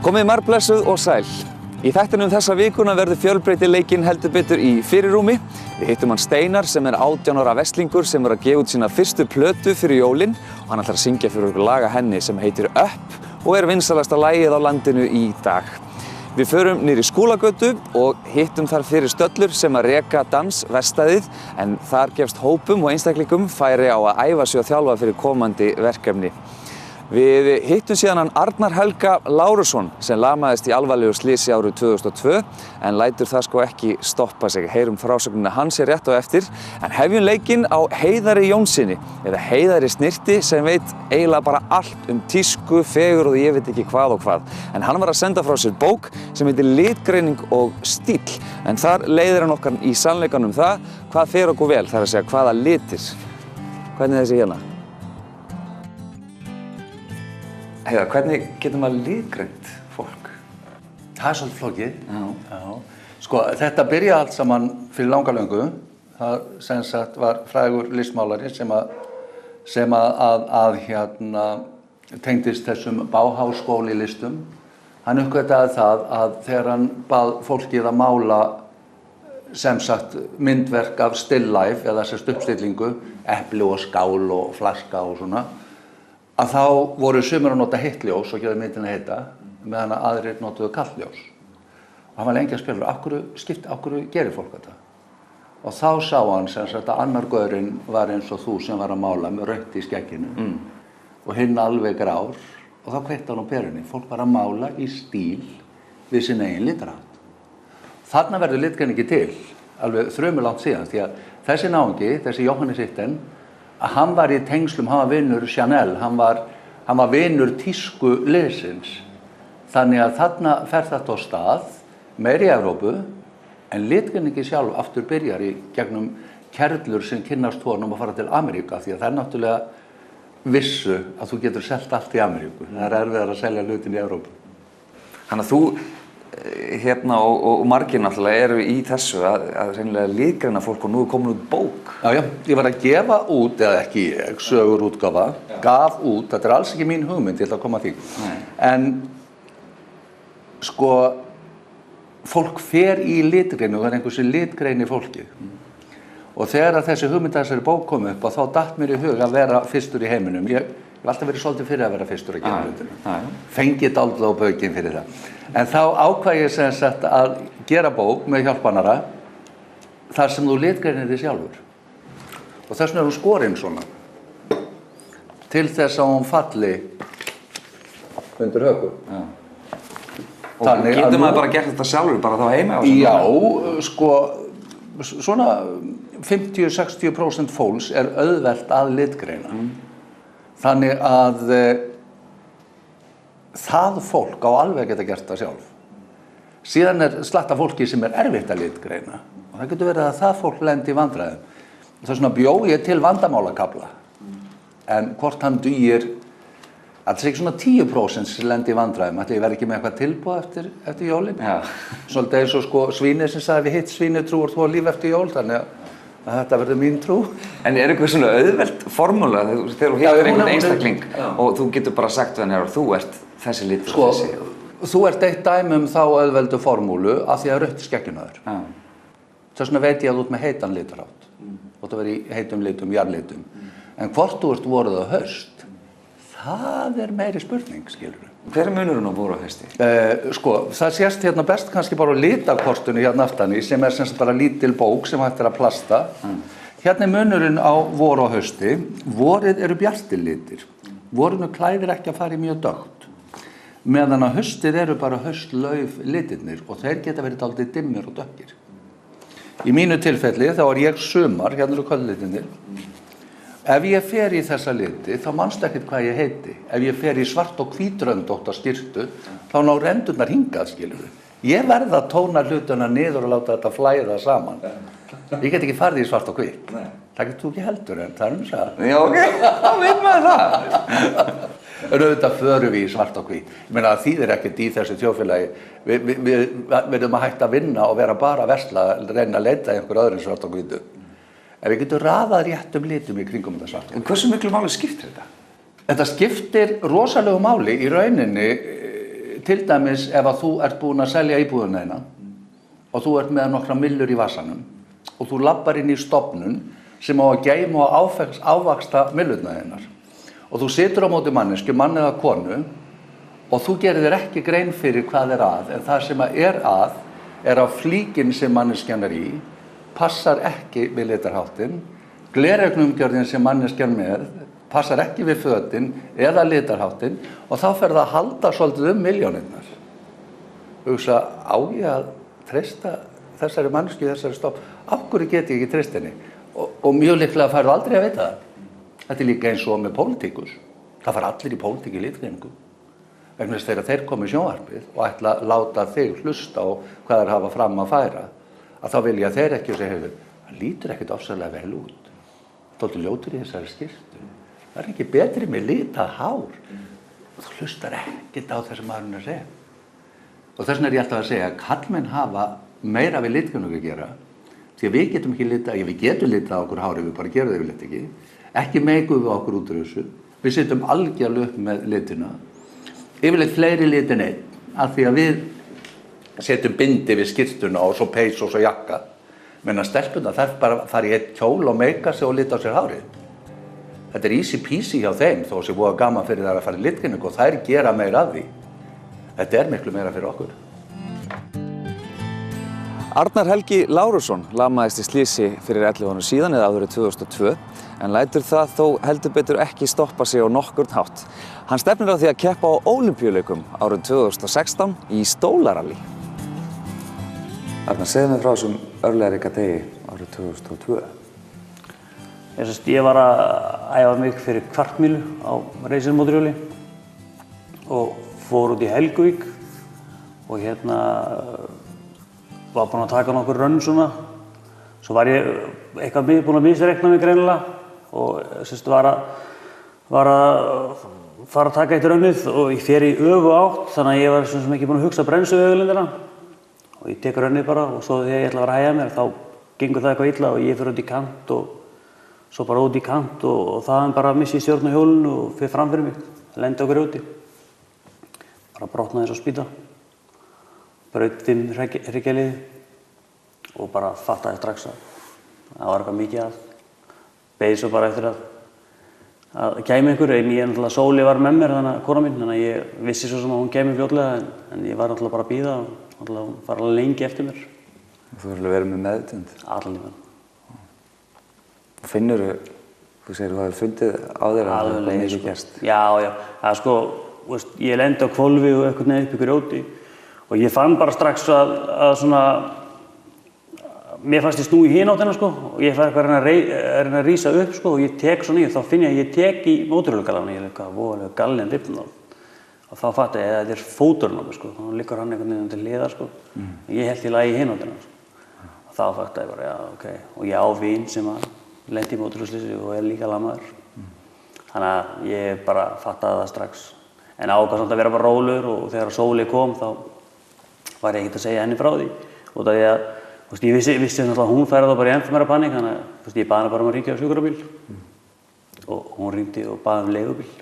Komið margblessuð og sæl. Í þættinum þessa vikuna verður fjölbreytileikinn heldur betur í fyrirrúmi. Við hittum hann Steinar sem 18 ára verslingur sem að gefa út sína fyrstu plötu fyrir jólin og hann ætlar að syngja fyrir okkur lag af henni sem heitir Upp og vinsælasta lagið á landinu í dag. Við förum niður í Skúlagötu og hittum þar fyrir stöllur sem að reka dansverkstæðið en þar gefst hópum og einstaklingum færi á að æfa sig og þjálfa fyrir komandi verkefni. Við hittum síðan hann Arnar Helga Lárusson sem lamaðist í alvarlegu slysi árið 2002 en lætur það sko ekki stoppa sig. Heyrum frásögnina hans rétt á eftir en hefjum leikinn á Heiðari Jónsssyni eða Heiðari Snirti sem veit eiginlega bara allt tísku, fegur og ég veit ekki hvað og hvað. En hann var að senda frá sér bók sem heitir Litgreining og stíll en þar leiðir hann okkar í sannleikanum það hvað fer okkur vel, það er að segja hvaða litir. Hvernig er þessi hérna? Heiða, hvernig getur maður litgreint fólk? Það svolítið flókið. Já. Sko, þetta byrjaði allt saman fyrir langa löngu. Það sem sagt var frægur listmálari sem tengdist þessum Bauhaus-skóli listum. Hann uppgötvaði það að þegar hann bað fólkið að mála sem sagt myndverk af still life eða sérst uppstillingu, epli og skál og flaska og svona, að þá voru sumir að nota heitt ljós og gera myndina heita meðan að aðrir notuðu kalt ljós. Og hann var lengi að spila, af hverju gerir fólk þetta? Og þá sá hann sem sagt að annar gaurinn var eins og þú sem var að mála með rautt í skegginu og hinn alveg grár og þá kveitti hann á perunni. Fólk var að mála í stíl við sin eigin litarhátt. Þarna verður litgreiningi til, alveg þrumulangt síðan, því að þessi náungi, þessi Jóhannes Itten, að hann var í tengslum, hann var vinur Chanel, hann var vinur tísku liðsins. Þannig að þarna fer þetta á stað, meir í Evrópu, en litgreiningi sjálf aftur byrjar í gegnum kerlur sem kynnast honum að fara til Ameríka, því að það er náttúrulega vissu að þú getur selt allt í Ameríku. Það er erfiðar að selja hlutin í Evrópu. Þannig að þú hérna og margir náttúrulega eru í þessu að reynilega litgreina fólk og nú komin út bók. Já, ég var að gefa út, eða ekki ég, sögur útgáfa, gaf út, þetta er alls ekki mín hugmynd, ég ætla að koma að því. En sko, fólk fer í litgreinu og það er einhver sem litgreinir fólkið. Og þegar að þessi hugmynd að þessari bók kom upp, þá datt mér í hug að vera fyrstur í heiminum. Ég hef alltaf verið svolítið fyrir að vera fyrstur að gera hlutina. Fengið dálítið á baukinn fyrir það. En þá ákvað ég sem sagt að gera bók með hjálpannara þar sem þú litgreinir þig sjálfur. Og þess vegna er hún skorinn svona. Til þess að hún falli undir höku. Og getur maður bara gert þetta sjálfur, bara þá heima? Já, sko, svona 50-60% fólks er auðvelt að litgreina. Þannig að það fólk á alveg geta gert það sjálf. Síðan er slatta fólki sem er erfitt að litgreina og það getur verið að það fólk lendi í vandræðum. Þess vegna bjó ég til vandamálakafla en hvort hann dugir, það er ekki svona 10% sem lendi í vandræðum. Ætli ég verði ekki með eitthvað tilboð eftir jólin. Svolítið eins og sko svínið sem sagði við hitt svínið trúar þú á líf eftir jól, þannig að þetta verður mín trú. En er eitthvað svona auðvelt formúla þegar þú hittir einhvern einstakling og þú getur bara sagt við hann þú ert þessi litur sko, og þessi? Þú ert eitt dæmi þá auðveldu formúlu af því að rautt í skegginu á þér. Þess vegna veit ég að þú ert með heitan litarhátt. Þú ert að vera í heitum litum, jarðlitum. En hvort þú ert voruð á haust, það er meiri spurning, skilurðu. Hver er munurinn á voru á hausti? Sko, það sést hérna best kannski bara á litakortinu hérna aftan í sem er sem sagt bara lítil bók sem hægt er að plasta. Hérna er munurinn á voru á hausti. Vorið eru bjartir litir. Vorinu klæðir ekki að fara í mjög dökkt. Meðan að haustið eru bara haustlauf litirnir og þeir geta verið dálítið dimmir og dökkir. Í mínu tilfelli þá er ég sumar, hérna eru köldlitirnir. Ef ég fer í þessa liti, þá manstu ekkert hvað ég heiti. Ef ég fer í svart og hvítröndótta skyrtu, þá ná rendurnar hingað, skilurðu. Ég verð að tóna hlutuna niður og láta þetta flæða saman. Ég get ekki farið í svart og hvít. Það getur þú ekki heldur, en það er það. Já, ok, þá veit maður það. Auðvitað förum við í svart og hvít. Ég meina það þýðir ekkert í þessu þjóðfélagi. Við verðum að hætta að vinna og vera bara að versla, reyna að leita einhver öðru en svart og hvítu. En við getum raðað réttum litum í kringum þetta svart. En hversu miklu máli skiptir þetta? Þetta skiptir rosalegu máli í rauninni til dæmis ef að þú ert búin að selja íbúðuna þína og þú ert með nokkra millur í vasanum og þú labbar inn í stofnun sem á að geyma og ávaxta millurna þínar og þú situr á móti mannesku, mann eða konu og þú gerir þér ekki grein fyrir hvað að en það sem er að flíkin sem manneskjan í passar ekki við litarháttinn, gleraugnumgjörðin sem manneskjan með passar ekki við fötin eða litarháttinn og þá fer það að halda svolítið milljónirnar. Hugsa, á ég að treysta þessari mannesku, þessari stofn, af hverju get ég ekki treyst henni? Og mjög líklega færðu aldrei að vita það. Þetta líka eins og með pólitíkus. Það fara allir í pólitík í litgreiningu. Vegna þess þegar þeir komu í sjónvarpið og ætla að láta þig hlusta á hvað þeir hafa fram að færa, að þá vilja þeir ekki og segja, það lítur ekkert ofsalega vel út. Dálítið ljótur í þessari skyrtu. Það er ekki betri með litað hár. Þú hlustar ekkert á það sem maðurinn að segja. Og þess vegna ég alltaf að segja að karlmenn hafa meira við litgreiningu að gera, því að við getum ekki litað, við getum litað á okkur hárið, við bara gerum það yfirleitt ekki. Ekki meigum við okkur út úr þessu. Við setjum algjörlega upp með litina. Yfirleitt fleiri litin einn, af því að við setjum bindi við skyrtuna og svo peys og svo jakka. Menn að stelpuna þarf bara að fara í eitt kjól og meika sig og lita á sér hárið. Þetta er easy peasy hjá þeim, þó sem voru gaman fyrir þær að fara í litgreiningu og þær gera meira af því. Þetta er miklu meira fyrir okkur. Arnar Helgi Lárusson lamaðist í slysi fyrir 11 árum síðan eða árið 2002 en lætur það þó heldur betur ekki stoppa sig á nokkurn hátt. Hann stefnir á því að keppa á Ólympíuleikum árið 2016 í stólaralli. Arnar, segðu mig frá þessum örlegðarríka degi árið 2002. Ég var að æfa mig fyrir kvartmílu á reisimótorhjóli og fór út í Helguvík og var búinn að taka nokkur rönn svona. Svo var ég eitthvað búinn að misreikna mig greinilega og var að fara að taka eitt rönnið og ég fer í öfu átt þannig að ég var sem ekki búinn að hugsa brennsuvegulindina og ég tek rönnið bara og svo þegar ég ætla að vera að hægja mér þá gengur það eitthvað illa og ég fer út í kant og svo bara út í kant og þaðan bara missi ég stjórn á hjólinu og fer fram fyrir mig, lendi á grjóti. Bara brotnaði eins og spýta. Braut 5 hryggjarliði og bara fattaði strax að það var eitthvað mikið að. Beið svo bara eftir að kæmi einhver, en ég náttúrulega Sóli var með mér, kona mín, þannig að ég vissi svo sem að hún kæmi fljótlega en ég var náttúrulega bara að bíða og náttúrulega hún var alveg lengi eftir mér. Þú hefur alveg verið með meðvitund? Allan lífið. Finnurðu, þú segir þú hafði fundið á þér að það var mikið gerst? Já, það ég lendi á hvolfi og eitthvað neð upp í grjóti og ég fann bara strax að svona mér fannst ég snúi í hina áttina og ég fær eitthvað að reyna að rísa upp og ég tek svona í þá finn ég að ég tek í mótorhjólagallann og ég eitthvað voðalega gallinn rifn og þá fatt ég að þetta er fóturinn á mig þá liggur hann einhvern veginn til hliðar ég held í lagi í hina áttina og þá fatt ég bara, já, ok og ég á vin sem að lendi í mótorhjólslýsi og er líka lamaður þannig að ég bara fattaði það strax en ákvað samt að vera bara rólegur og þegar Sóli kom þá var ég ekkert að segja henni frá því út af því að ég vissi náttúrulega að hún færi þá bara í ennþá meira paník þannig að ég baði hana bara að hringja á sjúkrabíl og hún hringdi og baði leigubíl.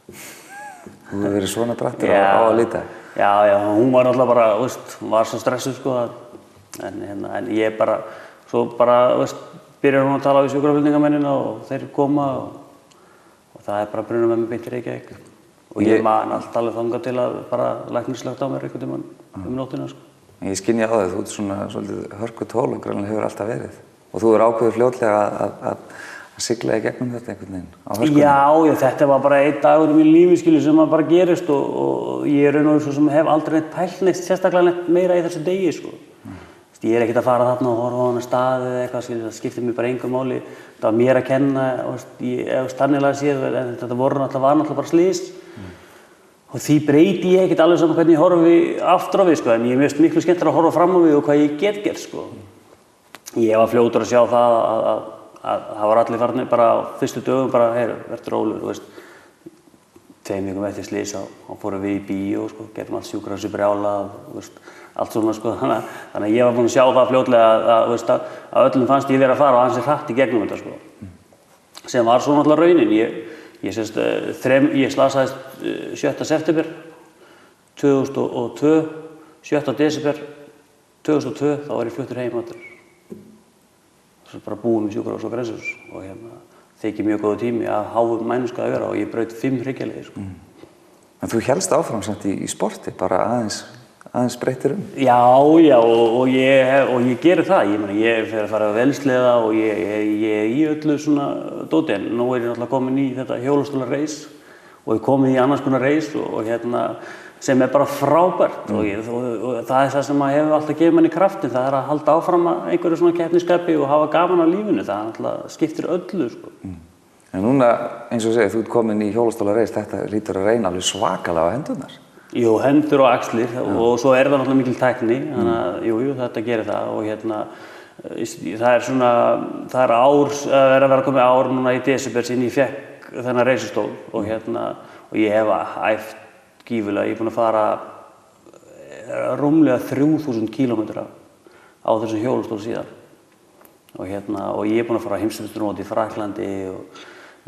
Þú hefur verið svona drættur á að líta? Já, hún var náttúrulega bara, hún var svo stressuð en ég bara, svo bara, byrjar hún að tala við sjúkraflutningamennina og þeir koma og það er bara að bruna með mig beint í Reykjavík og ég man allt alveg þangað til að bara læknislegt á mér einhvern tímann nóttina Ég skynja á það, þú ert svona svolítið hörkutól og greinlega hefur alltaf verið og þú er ákveðið fljótlega að sigla í gegnum þetta einhvern veginn á hörskunni. Já, þetta var bara einn dagur í mínu lífi sem bara gerist og ég raun og svo sem hef aldrei neitt pælt neitt sérstaklega neitt meira í þessu degi Ég er ekkert að fara þarna og horfa á hana stað eða eitthvað, það skiptir mér bara engu máli. Það var mér að kenna, þannilega séð, en þetta var náttúrulega bara slys. Og því breyti ég ekkert alveg saman hvernig ég horfi aftur á við, en ég veist miklu skemmtilega að horfa fram á við og hvað ég get gert, Ég var fljótur að sjá það að það var allir farnir bara á fyrstu dögum bara, vertu rólegur, 2 vikum eftir slys þá fórum við í bíó, gerðum allt sjúkrahúsið brjálað, allt svona, þannig að ég var búinn að sjá það fljótlega að öllum fannst ég vera að fara ansi hratt í gegnum þetta, sem var svo náttúrulega raunin. Ég slasaðist 7. september 2002, 7. desember 2002, þá var ég fluttur heim aftur. Svo bara búinn með sjúkrahús og Grensás og þykir mjög góður tími að háum mænuskaði að vera og ég braut 5 hryggjarliði, sko. En þú hélst áfram samt í sporti, bara aðeins breyttir um? Já, og ég geri það. Ég fer að fara að vélsleða og ég í öllu svona dóti. En nú er ég náttúrulega komin í þetta hjólastólareis og ég komin í annars konar reis og sem er bara frábært og það er það sem hefur alltaf gefið manni kraftin, það er að halda áfram að einhverju svona keppnisskapi og hafa gaman af lífinu, það náttúrulega skiptir öllu, sko. En núna, eins og segir, þú ert komin í hjólastólareis, þetta hlýtur að reyna alveg svakalega á hendurnar. Jú, hendur og axlir og svo er það náttúrulega mikil tækni, þannig að jú, þetta gerir það og það er svona, það er að vera komið ár núna í desember síðan ég fékk þennan reisistól og ég hef æft gífurlega. Ég er búinn að fara rúmlega 3000 kílómetra á þessum hjólastól síðan og ég er búinn að fara á heimsmeistaramót í Frakklandi og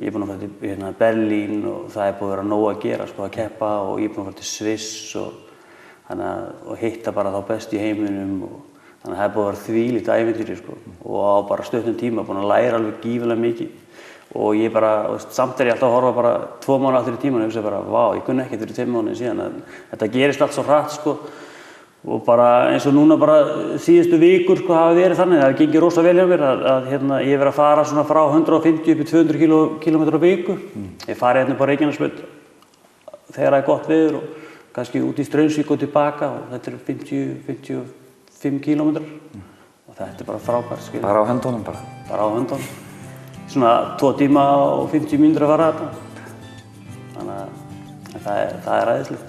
ég er búinn að fara til Berlín og það er búið að vera nóg að gera, sko, að keppa og ég er búinn að fara til Sviss og hitta bara þá best í heiminum og þannig að það er búið að vera þvílíkt ævintýri, sko, og á bara stuttum tíma búinn að læra alveg gífurlega mikið. Og ég bara, samt er ég alltaf að horfa bara 2 mánuði aftur í tímann og hugsa bara, vá, ég kunni ekkert fyrir 5 mánuði síðan. Þetta gerist allt svo hratt, sko. Og bara eins og núna bara síðustu vikur, sko, hafa verið þannig. Það gengið rosa vel hjá mér að ég verið að fara svona frá 150 upp í 200 kílómetra á viku. Ég fari upp á Reykjanesbraut þegar það er gott veður og kannski út í Straumsvík og tilbaka og þetta er 50-55 kílómetrar. Og þetta er bara frábært, skilur. Bara á höndunum bara? Bara á höndunum. Svona 2 tíma og 50 mínútur að fara þetta. Þannig að það er æðislegt.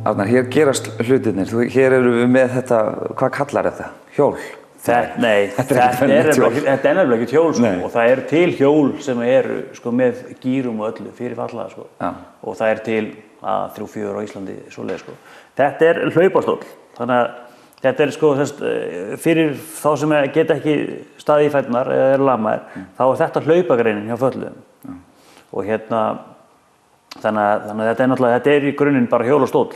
Arnar, hér gerast hlutirnir. Hér erum við með þetta, hvað kallar þetta? Hjól? Nei, þetta er nefnilega ekki hjól, sko, og það eru til hjól sem eru, sko, með gírum og öllu fyrir fallaða, sko. Og það er til 3-4 á Íslandi svoleiðis, sko. Þetta er hlaupastóll, þannig að þetta er, sko, fyrir þá sem geta ekki staðið í fæturnar eða eru lamaðir, þá er þetta hlaupagreinin hjá fötluðum. Og þannig að þetta er náttúrulega, þetta er í grunninn bara hjólastóll.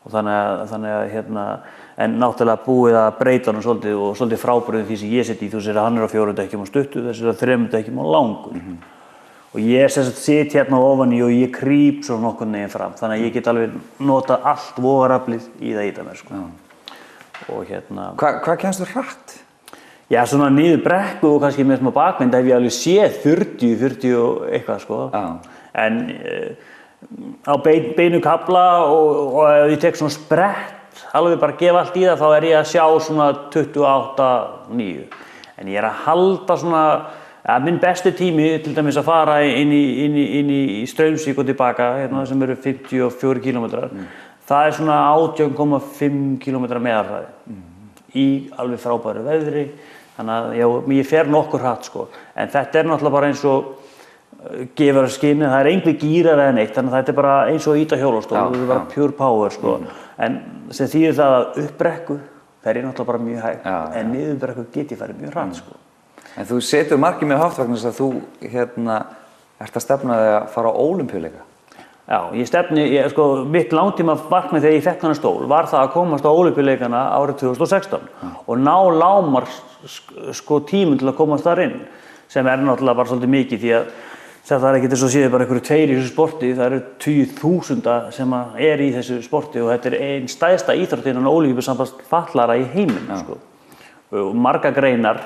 Og þannig að en náttúrulega búið að breyta hann svolítið frábrugðið því sem ég sitt í. Þú sér að hann er á 4 dekkjum á stuttu, þessi er á 3 dekkjum á langur. Og ég sitt hérna ofan í og ég krýp svo nokkurn veginn fram. Þannig að ég get alveg notað allt vogaraflið í það ýta mér, sko. Og Hvað kemst þú hratt? Já, svona niður brekku og kannski með smá bakmynd hef ég alveg séð 40 og eitthvað, sko. En á beinu kafla og ef ég tek svona sprett, alveg bara gefa allt í það, þá er ég að sjá svona 28-9. En ég er að halda svona, minn besti tími til dæmis að fara inn í Straumsvík og tilbaka, sem eru 54 kílómetrar, það er svona 18,5 kílómetra meðalhraði í alveg frábæru veðri, þannig að ég fer nokkur hratt, sko. En þetta er náttúrulega bara eins og gefur að skynni, það er einhver gírar eða neitt, þannig að þetta er bara eins og íta hjólastól, það er bara pure power, sko. En sem þýðir það að upp brekku fer ég náttúrulega bara mjög hægt, en niður brekku get ég farið mjög hratt, sko. En þú setur markið mjög hátt vegna þess að þú ert að stefna þig að fara á Ólympíuleika. Já, ég stefni, sko, mitt langtíma markmið þegar ég fékk þennan stól var það að komast á Ólympíuleikana árið 2016 og ná sko tíminn til að komast þar inn, sem er náttúrulega bara svolítið mikið því að þetta er ekkert eins og séð bara einhverju 2 í þessu sporti, það eru 10.000 sem er í þessu sporti og þetta er einn stærsta íþrótt innan Ólympíusamband fatlaðra í heiminum, sko. Og marga greinar,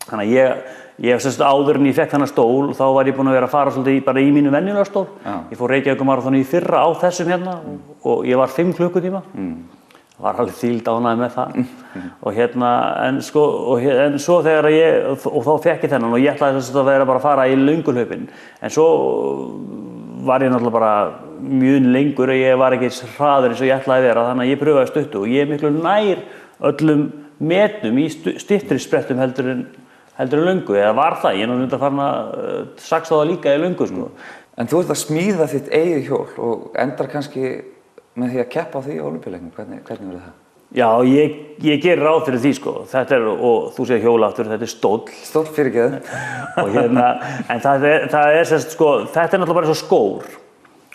þannig að ég áður en ég fékk þennan stól, þá var ég búinn að vera að fara svolítið bara í mínu venjulega stól. Ég fór Reykjavíkurmaraþonið í fyrra á þessum hérna og ég var 5 klukkutíma. Var alveg þvílíkt ánægður með það. En svo þegar og þá fékk ég þennan og ég ætlaði að vera bara að fara í lönguhlaupin. En svo var ég náttúrulega bara mjög lengur og ég var ekki hraður eins og ég ætlaði að vera, þannig að ég pröfaði stuttu og ég er miklu nær öllum metum í styttri sprettum heldur en löngu, eða var það, ég er náttúrulega farin að saxa það líka í löngu, sko. En þú ert að smíða þitt eigið hjól og endar kannski með því að keppa á því í Ólympíuleikum? Hvernig verður það? Já, ég gerir ráð fyrir því sko. Þetta og þú segir hjólaftur, þetta stóll. Stóll fyrirgefðu. Og en það er sko, þetta náttúrulega bara eins og skór.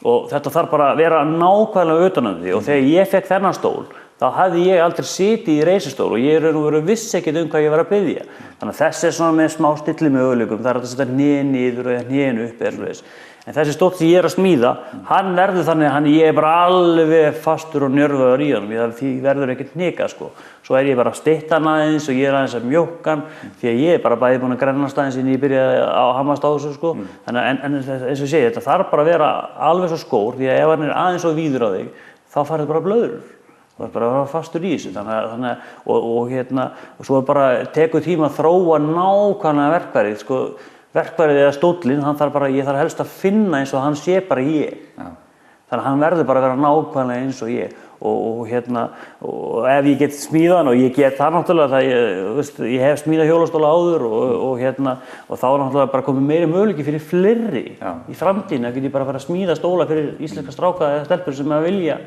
Og þetta þarf bara að vera nákvæmlega utan um því. Og þegar ég fekk þennan stól, þá hafði ég aldrei sitið í reisistól og ég vissi ekkert hvað ég var að biðja. Þannig að þessi er svona með smá stillimöguleikum. Það er að setja hnén niður og hnén upp eða svoleiðis. En þessi stóll sem ég er að smíða, hann verður þannig að ég er bara alveg fastur og njörvaður í honum. Því verður ekkert hnikað sko. Svo er ég bara að stytta hann aðeins og ég er aðeins að mjókka hann því að ég er bara bæði búinn að grennast aðeins síðan ég byrjaði að hamast á þessu sko. Þannig að en eins og ég segi, þetta þarf bara að vera alveg svo skór því að ef hann er aðeins svo víður á þig, þá farið bara blöðrur. Það er bara að vera fastur í þessu. Og svo bara tekur tíma að þróa nákvæmlega verkfærið sko. Verkfærið eða stóllinn, ég þarf helst að finna eins og hann sé bara ég. Já. Þannig að hann verður bara að vera nákvæmlega eins og ég. Og ef ég get smíðað hann, og ég get það náttúrulega, ég hef smíðað hjólastóla áður og þá er náttúrulega bara komið meiri möguleiki fyrir fleiri í framtíðinni. Það get ég bara að fara að smíða stóla fyrir íslenska stráka eða stelpur sem að vilja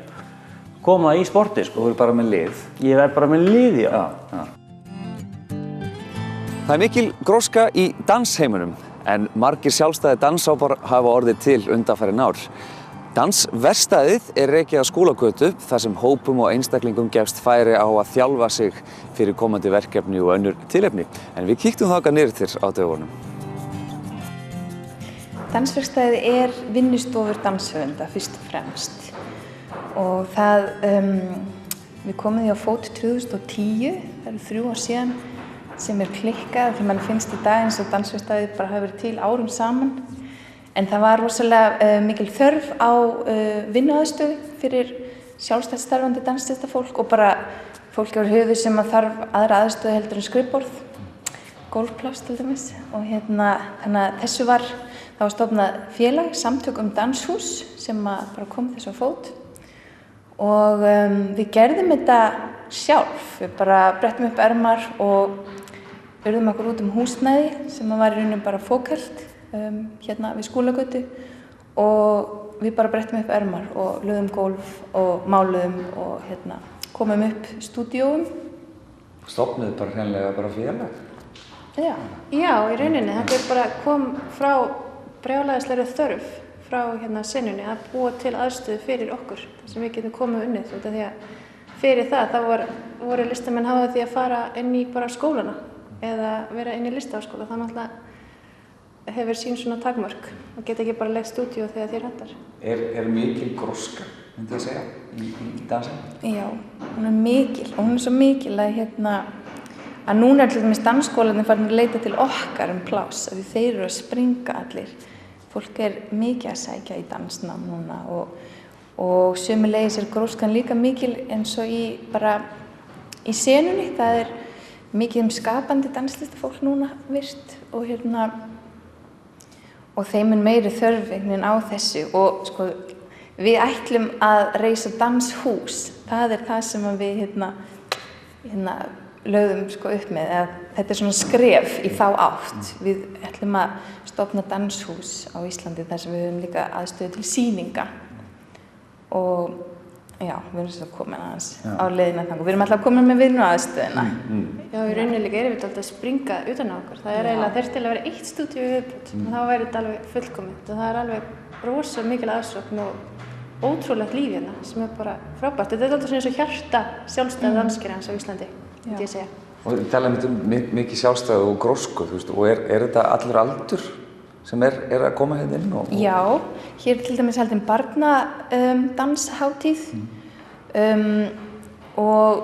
koma í sporti. Sko. Þú verður bara með lið? Ég verð bara með lið, já. Það er mikil gróska í dansheiminum, en margir sjálfstæðir danshópar hafa orðið til undanfarin ár. Dansverkstæðið er rekið á Skúlagötu þar sem hópum og einstaklingum gefst færi á að þjálfa sig fyrir komandi verkefni og önnur tilefni. En við kíktum þangað niður til á dögunum. Dansverkstæðið er vinnustofur danshöfunda fyrst og fremst. Og við komum því á fót 2010, það eru 3 ár síðan, sem er klikkað því mann finnst í dag eins og dansverkstæðið bara hafi verið til árum saman. En það var rosalega mikil þörf á vinnuaðstöðu fyrir sjálfstætt starfandi danslistafólk og bara fólk yfir höfuð sem þarf aðra aðstöðu heldur en skrifborð, gólfpláss til dæmis. Og þannig að þessu var stofnað félag, samtök danshús sem bara kom þessu á fót. Og við gerðum þetta sjálf, við bara brettum upp ermar og urðum okkur út húsnæði sem var í rauninni bara fókalt hérna við Skúlagötu og við bara brettum upp ermar og lögðum gólf og máluðum og komum upp stúdíóum. Stofnuðu bara hreinlega bara félag? Já, í rauninni. Þetta bara kom frá brjálæðislegri þörf frá senunni að búa til aðstöðu fyrir okkur sem við getum komið unnið. Því að fyrir það voru listamenn hafa því að fara inn í bara skólana eða vera inn í listaháskóla. Það náttúrulega hefur sín svona takmörk og geta ekki bara leigt stúdíó þegar þér hentar. Er mikil gróska, myndi ég segja, í dansinum? Já, hún er mikil og hún er svo mikil að núna til dæmis dansskólarnir farin að leita til okkar pláss af því þeir eru að springa allir. Fólk er mikið að sækja í dansnám núna og sömuleiðis er gróskan líka mikil eins og í senunni. Það er mikið skapandi danslistafólk núna virt og þeim er meiri þörf á þessu og sko, við ætlum að reisa danshús. Það er það sem við lögðum upp með. Þetta er svona skref í þá átt. Við ætlum að stofna danshús á Íslandi þar sem við höfum líka aðstöðu til sýninga. Og já, við erum svo komin aðeins á leiðina þangað. Við erum alltaf komin með vinnuaðstöðuna. Já, í rauninni líka erum við alltaf að springa utan á okkur. Það er eiginlega þurfti að vera 1 stúdíó í viðbót. Þá væri þetta alveg fullkomið. Það er alveg rosa mikil aðsókn og ótrúlegt líf hérna sem er bara frábært. Þetta er alltaf svona eins og hjarta sjálfstæða dansgerans á Íslandi, myndi ég segja. Og við talaðum mikið sjálfstæðu og grósku, og er þetta allur aldur sem er að koma hérna inn? Já, hér til dæmis haldin barnadanshátíð og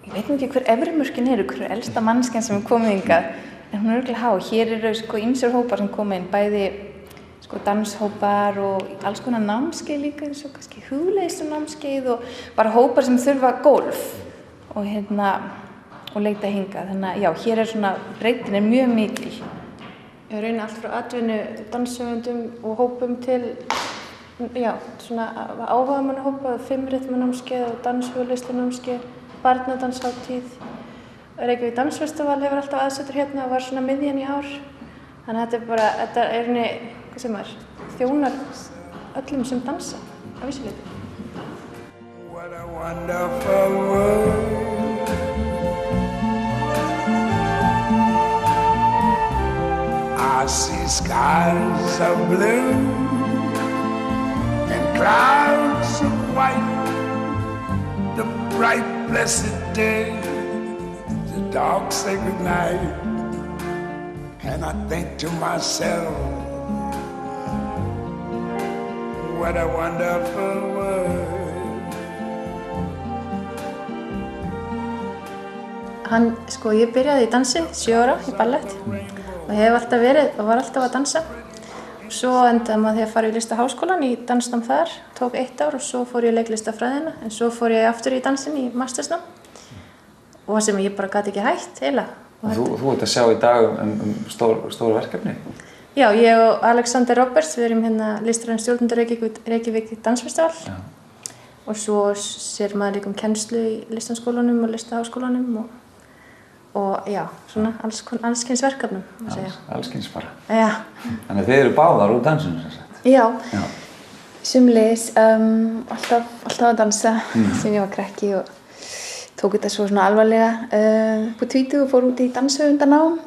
ég veit nú ekki hver efrimörkin eru, hver elsta mannskjan sem er komið hingað, en hún er örugglega há. Hér eru ýmsir hópar sem koma inn, bæði danshópar og alls konar námskeið líka, eins og kannski hugleiðslunámskeið og bara hópar sem þurfa gólf og leita hingað. Þannig að já, hér er svona, breiddin er mjög mikil. Ég raunin allt frá atvinnu danshöfundum og hópum til svona áhugamannahópa, 5-rytmanámskeið og danshugleiðslunámskeið, barnadanshátíð. Reykjavík dansfestival hefur alltaf aðsetur hérna og var svona miðjan í ár. Þannig að þetta er þjónar öllum sem dansa á vissu leyti. wonderful world. I see skies of blue and clouds of white, the bright blessed day, the dark sacred night, and I think to myself, what a wonderful world. Ég byrjaði í dansi 7 ára í ballett og hef alltaf verið og var alltaf að dansa. Svo endaði maður því að fara í listaháskólan í dansnám þar, tók 1 ár og svo fór ég í leiklistafræðina, en svo fór ég aftur í dansin í mastersnám og sem ég bara gat ekki hætt eiginlega. Þú ert að sjá í dag stór verkefni? Já, ég og Alexander Roberts, við erum hérna listræn stjórnendur Reykjavík dansfestival og svo sér maður líka kennslu í listaskólanum og listaháskólanum og já, svona alls kyns verkefnum, má segja. Alls kyns bara? Já. Þannig að þið eru báðar úr dansinu, sem sagt? Já. Sumleiðis, alltaf að dansa sem ég var krakki og tók þetta svo svona alvarlega upp á tvítugu og fór út í danshöfundanám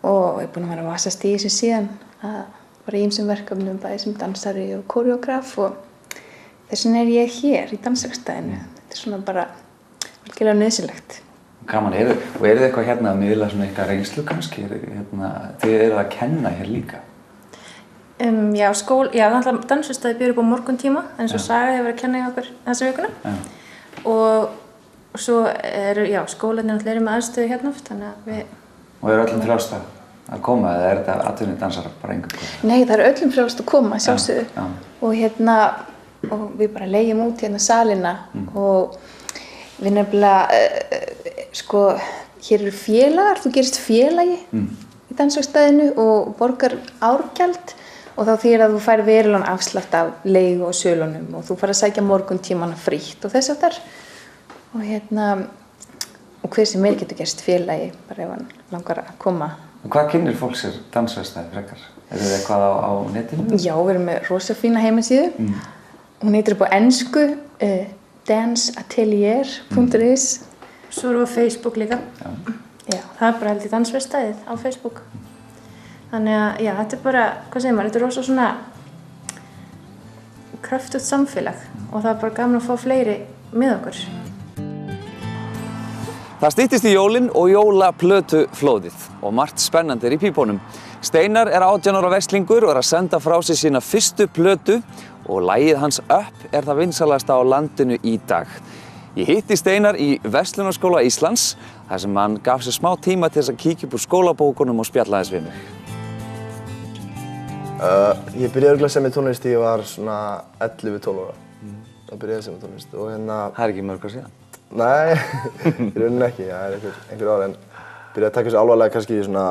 og ég er búin að vera að vasast í þessu síðan að fara í ýmsum verkefnum, bæði sem dansari og koreógraf og þess vegna er ég hér í dansverkstæðinu. Þetta er svona bara algjörlega nauðsynlegt. Gaman, og eru þið eitthvað hérna að miðla svona eitthvað reynslu kannski? Þið eru að kenna hér líka? Já, náttúrulega dansverkstæði býður upp á morguntíma, en svo Saga hefur verið að kenna í okkur þessa vikuna. Og svo eru, skólarnir náttúrulega með aðstöðu hérna oft, þannig að við... Og eru öllum frjálst að koma, eða er þetta atvinnir dansarar bara einhvern? Nei, það eru öllum frjálst að koma, sjálfsögðu. Og við bara leigjum út hérna salina og við nefnilega, hér eru félagar, þú gerist félagi í dansverkstæðinu og borgar árgjald og þá þýðir að þú fær verulegan afslátt af leigu og sölunum og þú fær að sækja morguntímana frítt og þess aftar og hver sem getur gerst félagi, bara ef hann langar að koma. Og hvað kynnir fólk sér dansverkstæði frekar? Er þið eitthvað á netinu? Já, við erum með rosa fína heimasíðu. Hún heitir upp á ensku danceatelier.is. Svo erum við á Facebook líka. Já, það er bara held í dansverkstæðið á Facebook. Þannig að, þetta er bara, hvað segir maður, þetta er rosa svona kröftugt samfélag og það er bara gaman að fá fleiri með okkur. Það styttist í jólin og jólaplötuflóðið og margt spennandi er í pípunum. Steinar er 18 ára verslingur og er að senda frá sér sína fyrstu plötu og lagið hans Upp er það vinsælasta á landinu í dag. Ég hitti Steinar í Verslunarskóla Íslands þar sem hann gaf sér smá tíma til þess að kíkja upp úr skólabókunum og spjalla aðeins við mig. Ég byrjaði örugglega að semja tónlist þegar ég var svona 11-12 ára. Þá byrjaði ég að semja tónlist og Það er ekki mörg ár síðan? Nei, í rauninni ekki, það er einhver ár en byrjaði að taka þessu alvarlega kannski svona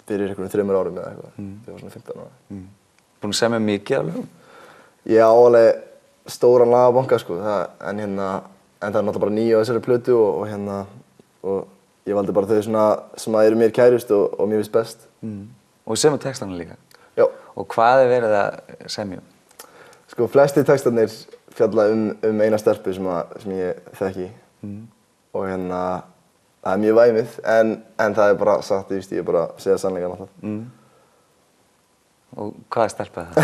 fyrir einhverjum 3 árum eða eitthvað, þegar ég var svona 15 ára. Búinn að semja mikið af lögum? Ég á alveg stóran lagabunka sko, en það er náttúrulega bara 9 á þessari plötu og ég valdi bara þau svona sem eru mér kærust og mér finnst best. Og semja textana líka? Já. Og hvað er verið að semja? Sko, flestir textarnir fjalla eina stelpu sem ég þekki og það er mjög væmið en það er bara satt, ég er bara að segja sannleikann alltaf. Og hvað er stelpa það?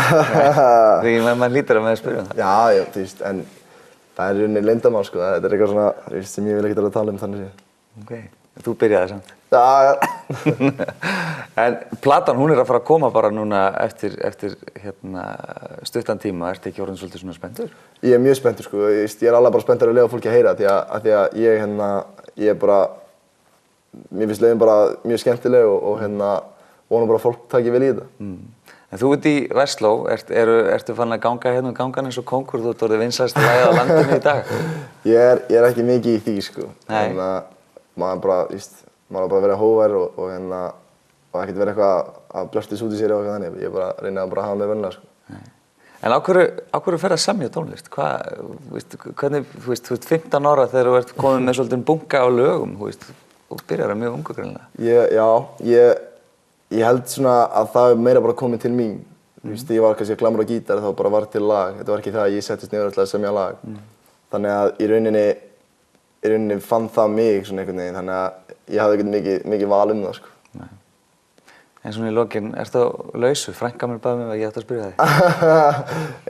Því maður lítur að með að spyrja það. Já, þú veist, en það er í rauninni leyndarmál sko, þetta er eitthvað svona sem ég vil ekkert alveg tala þannig séð. Ok, þú byrjaði samt? Já. En platan, hún er að fara að koma bara núna eftir stuttan tíma, ertu ekki orðinn svolítið svona spenntur? Ég er mjög spenntur sko, ég er alveg bara spenntur að leyfa fólki að heyra því að ég er bara, mér finnst leiðin bara mjög skemmtileg og vonum bara að fólk taki vel í þetta. En þú ert í Versló, ertu fann að ganga hérna gangan eins og kóngur, þú ert orðið vinsælasta lagið á landinu í dag? Ég er ekki mikið í því sko, maður bara verið hógvær og ekkert verið eitthvað að blöstast út í sér og eitthvað þannig, ég bara reyni að hafa með vennilega sko. En á hverju ferð að semja tónlist? Hvernig, þú ert 15 ára þegar þú ert komið með svolítið bunga á lögum, og byrjar að mjög ungu greinilega. Ég held svona að það er meira bara komið til mín. Ég var kannski að glamra á gítar þá bara var til lag. Þetta var ekki það að ég settist niður alltaf að semja lag. Þannig að í rauninni fann það mig svona einhvern veginn, þannig að ég hafði ekkert mikið val það, sko. Nei. En svona í lokin, ertu á lausu? Frænka mér bað mig að ég ætti að spyrja þig.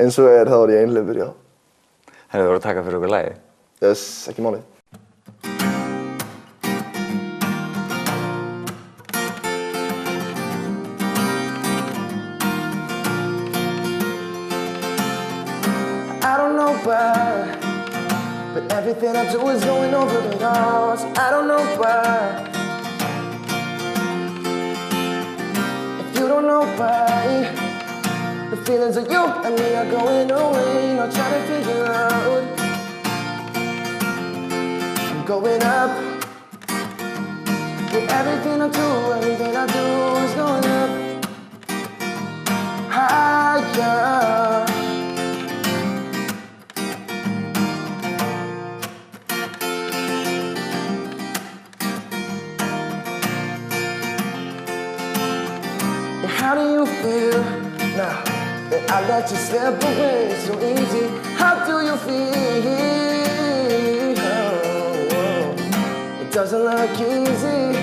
Eins og þá var ég einhleypur, já. Hefur þú voru að taka fyrir okkur lagið? Yes, ekki málið. I don't know why, but everything I do is going over the walls. I don't know why. If you don't know why, the feelings of you and me are going away. Not trying to figure out. I'm going up. With everything I do is going up. Higher. How do you feel now that I let you slip away so easy? How do you feel? It doesn't look easy,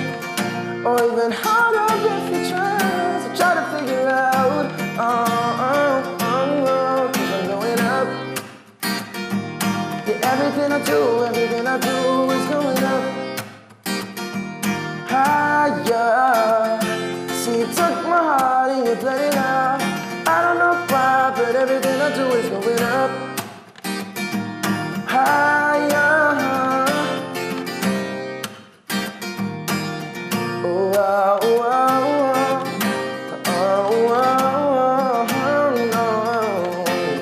or even harder if you try to figure out. Cause I'm going up. Yeah, everything I do is going up. Higher. You took my heart and you played it out. I don't know why, but everything I do is going up. Higher. Oh, oh, oh, oh, oh, oh, no,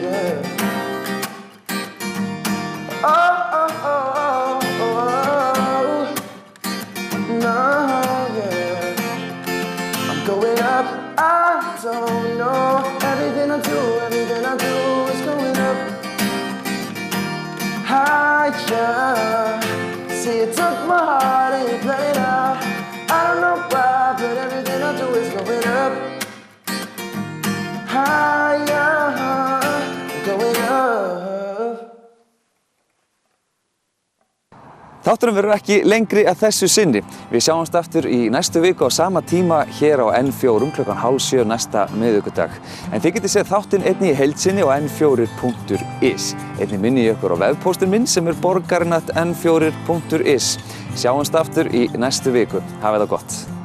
yeah. Oh, oh, oh, oh, oh, no, yeah. Going up, I don't know. Everything I do is going up. Higher. See, you took my heart and you played it out. I don't know why, but everything I do is going up. Higher. Going up. Þátturinn verður ekki lengri að þessu sinni. Við sjáumst aftur í næstu viku á sama tíma hér á N4 klukkan 6:30 næsta miðvikudag. En þið getið séð þáttinn einnig í heild sinni á n4.is. Einnig minni ég ykkur á vefpóstinn minn sem borgarin@n4.is. Sjáumst aftur í næstu viku. Hafið það gott.